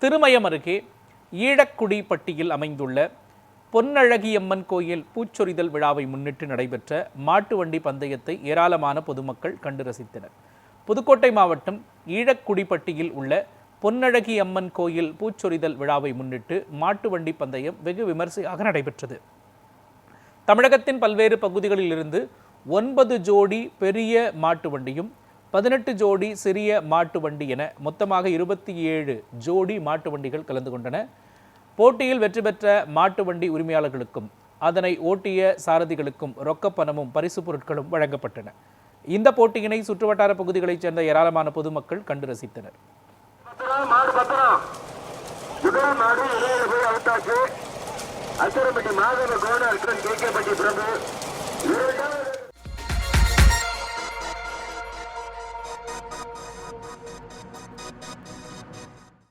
திருமயம் அருகே ஈழக்குடிப்பட்டியில் அமைந்துள்ள பொன்னழகியம்மன் கோயில் பூச்சொரிதல் விழாவை முன்னிட்டு நடைபெற்ற மாட்டு வண்டி பந்தயத்தை ஏராளமான பொதுமக்கள் கண்டு ரசித்தனர். புதுக்கோட்டை மாவட்டம் ஈழக்குடிப்பட்டியில் உள்ள பொன்னழகியம்மன் கோயில் பூச்சொரிதல் விழாவை முன்னிட்டு மாட்டு வண்டி பந்தயம் வெகு விமர்சையாக நடைபெற்றது. தமிழகத்தின் பல்வேறு பகுதிகளில் இருந்து 9 ஜோடி பெரிய மாட்டு வண்டியும் 18 ஜோடி சிறிய மாட்டு வண்டி என மொத்தமாக 27 ஜோடி மாட்டு வண்டிகள் கலந்து கொண்டன. போட்டியில் வெற்றி பெற்ற மாட்டு வண்டி உரிமையாளர்களுக்கும் அதனை ஓட்டிய சாரதிகளுக்கும் ரொக்கப்பணமும் பரிசு பொருட்களும் வழங்கப்பட்டன. இந்த போட்டியினை சுற்றுவட்டார பகுதிகளைச் சேர்ந்த ஏராளமான பொதுமக்கள் கண்டு ரசித்தனர். அச்சரம்பட்டி மாதவ கவுண்டர் கே.கே. பட்டி பிரபு